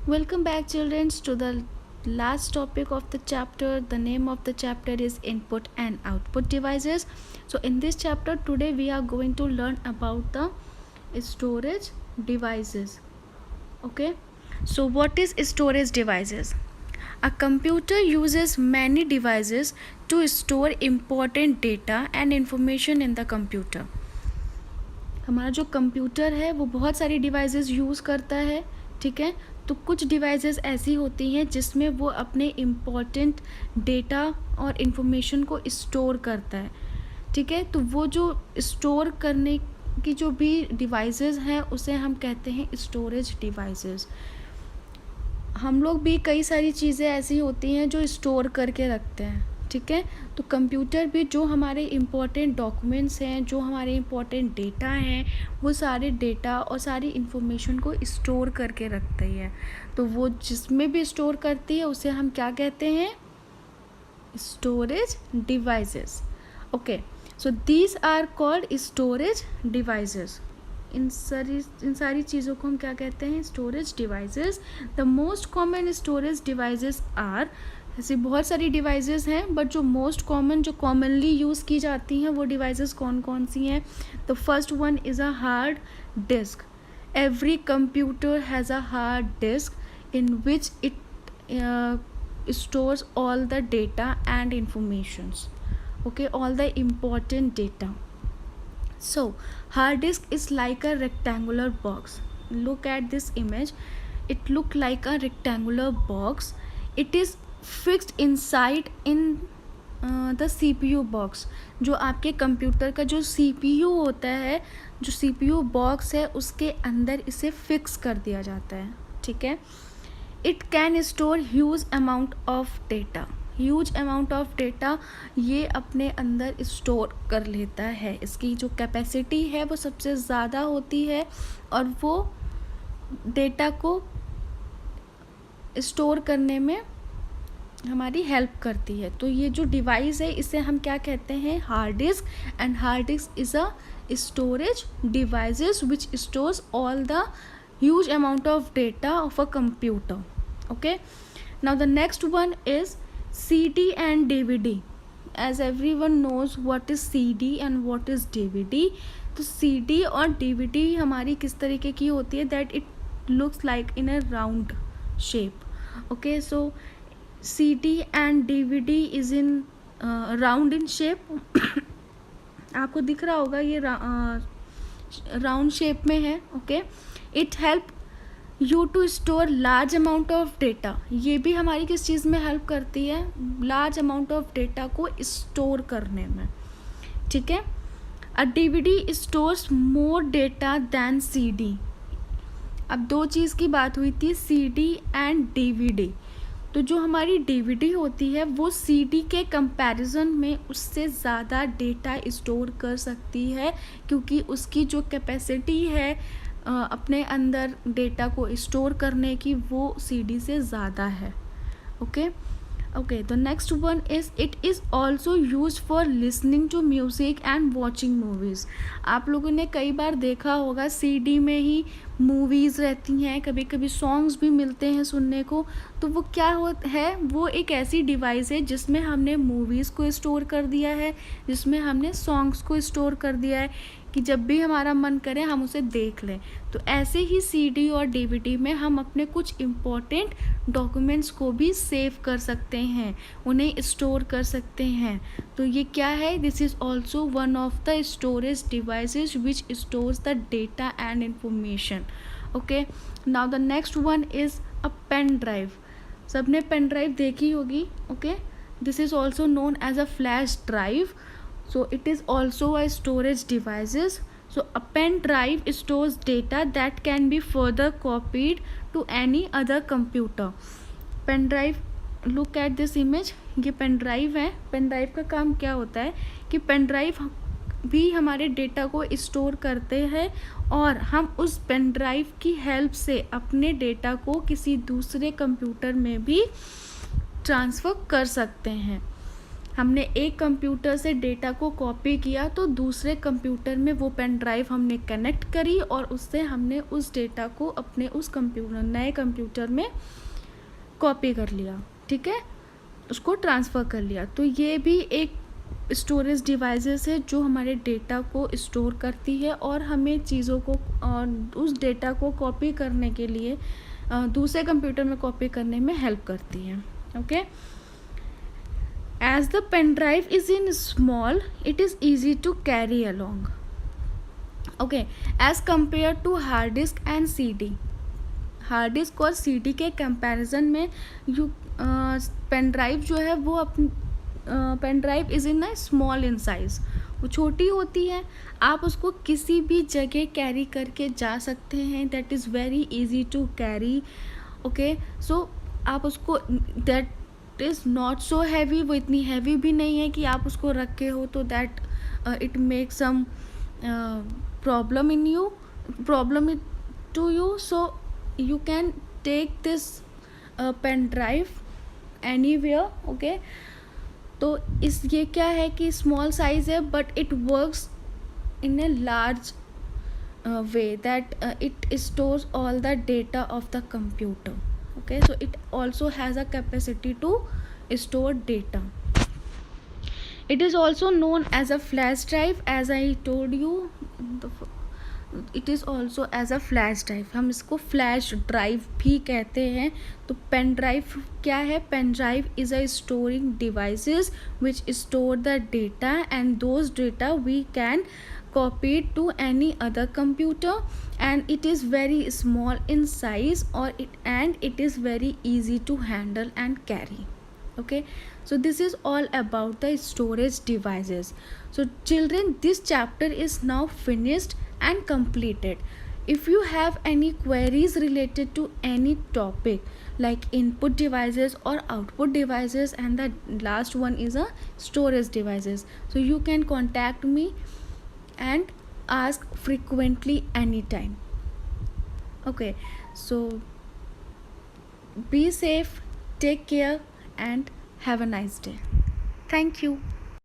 Welcome back, children, to the last topic of the chapter. The name of the chapter is input and output devices. So, in this chapter, today we are going to learn about the storage devices. Okay, so what is storage devices? A computer uses many devices to store important data and information in the computer. हमारा जो computer है वो बहुत सारी devices use करता है, ठीक है। तो कुछ डिवाइसेस ऐसी होती हैं जिसमें वो अपने इम्पॉर्टेंट डेटा और इन्फॉर्मेशन को स्टोर करता है, ठीक है। तो वो जो स्टोर करने की जो भी डिवाइसेस हैं उसे हम कहते हैं स्टोरेज डिवाइसेस। हम लोग भी कई सारी चीज़ें ऐसी होती हैं जो स्टोर करके रखते हैं, ठीक है। तो कंप्यूटर भी जो हमारे इम्पोर्टेंट डॉक्यूमेंट्स हैं, जो हमारे इम्पोर्टेंट डेटा हैं, वो सारे डेटा और सारी इन्फॉर्मेशन को स्टोर करके रखती है। तो वो जिसमें भी स्टोर करती है उसे हम क्या कहते हैं? Storage devices. Okay, so these are called storage devices. इन सारी चीज़ों को हम क्या कहते हैं? Storage devices. The most common storage devices are, ऐसी बहुत सारी डिवाइसेस हैं, बट जो मोस्ट कॉमन, जो कॉमनली यूज़ की जाती हैं वो डिवाइसेस कौन कौन सी हैं? The first one is a hard disk. Every computer has a hard disk in which it stores all the data and informations, okay, all the important data. So hard disk is like a rectangular box. Look at this image. It look like a rectangular box. It is fixed inside in the CPU box. जो आपके computer का जो CPU होता है, जो CPU box है, उसके अंदर इसे फिक्स कर दिया जाता है, ठीक है। It can store huge amount of data. Huge amount of data ये अपने अंदर स्टोर कर लेता है। इसकी जो कैपेसिटी है वो सबसे ज़्यादा होती है और वो डेटा को स्टोर करने में हमारी हेल्प करती है। तो ये जो डिवाइस है इसे हम क्या कहते हैं? Hard disk. And hard disk is a storage devices which stores all the huge amount of data of a computer. Okay, now the next one is CD and DVD. As everyone knows what is CD and what is DVD. तो CD और DVD हमारी किस तरीके की होती है? that it looks like in a round shape. Okay, so CD and DVD is in round in shape. आपको दिख रहा होगा ये राउंड शेप में है, okay. It help you to store large amount of data. ये भी हमारी किस चीज़ में हेल्प करती है? लार्ज अमाउंट ऑफ डेटा को स्टोर करने में, ठीक है। A DVD stores more data than CD। अब दो चीज़ की बात हुई थी, CD एंड DVD। तो जो हमारी DVD होती है वो CD के कंपैरिजन में उससे ज़्यादा डेटा स्टोर कर सकती है, क्योंकि उसकी जो कैपेसिटी है अपने अंदर डेटा को स्टोर करने की वो CD से ज़्यादा है, okay. Okay, the next one is it is also use for listening to music and watching movies. आप लोगों ने कई बार देखा होगा CD में ही मूवीज़ रहती हैं, कभी कभी सॉन्ग्स भी मिलते हैं सुनने को। तो वो क्या है? वो एक ऐसी डिवाइस है जिसमें हमने मूवीज़ को स्टोर कर दिया है, जिसमें हमने सॉन्ग्स को स्टोर कर दिया है कि जब भी हमारा मन करे हम उसे देख लें। तो ऐसे ही CD और DVD में हम अपने कुछ इम्पोर्टेंट डॉक्यूमेंट्स को भी सेव कर सकते हैं, उन्हें स्टोर कर सकते हैं। तो ये क्या है? This is also one of the storage devices which stores the data and information, okay. Now the next one is a pen drive. सबने पेन ड्राइव देखी होगी, okay. This is also known as a flash drive. So it is also a storage devices. So a pen drive stores data that can be further copied to any other computer. Pen drive, look at this image. ये pen drive है। Pen drive का काम क्या होता है कि pen drive भी हमारे डेटा को स्टोर करते हैं और हम उस पेन ड्राइव की हेल्प से अपने डेटा को किसी दूसरे कंप्यूटर में भी ट्रांसफ़र कर सकते हैं। हमने एक कंप्यूटर से डेटा को कॉपी किया तो दूसरे कंप्यूटर में वो पेन ड्राइव हमने कनेक्ट करी और उससे हमने उस डेटा को अपने उस कंप्यूटर नए कंप्यूटर में कॉपी कर लिया, ठीक है, उसको ट्रांसफ़र कर लिया। तो ये भी एक स्टोरेज डिवाइसेस है जो हमारे डेटा को स्टोर करती है और हमें चीज़ों को उस डेटा को कॉपी करने के लिए दूसरे कंप्यूटर में कॉपी करने में हेल्प करती है। Okay, as the pen drive is in small, it is easy to carry along. Okay, as compared to hard disk and CD, hard disk और सीडी के कंपैरिजन में यू पेन ड्राइव जो है वो pen drive is in a small in size, वो छोटी होती है, आप उसको किसी भी जगह कैरी करके जा सकते हैं, that is very easy to carry. Okay, so आप उसको that is not so heavy, वो इतनी हैवी भी नहीं है कि आप उसको रखे हो तो that it make some problem to you. So you can take this pen drive anywhere. okay, तो इस ये क्या है कि स्मॉल साइज है but it works in a large way that it stores all the data of the computer. okay, so it also has a capacity to store data. It is also known as a flash drive, as I told you. It is also as a flash drive, हम इसको flash drive भी कहते हैं। तो pen drive क्या है? Pen drive is a storing devices which store the data and those data we can copy it to any other computer, and it is very small in size and it is very easy to handle and carry. okay, so this is all about the storage devices. So children, this chapter is now finished and completed. If you have any queries related to any topic like input devices or output devices, and the last one is a storage devices, so you can contact me and ask frequently anytime. okay, so be safe, take care and have a nice day. Thank you.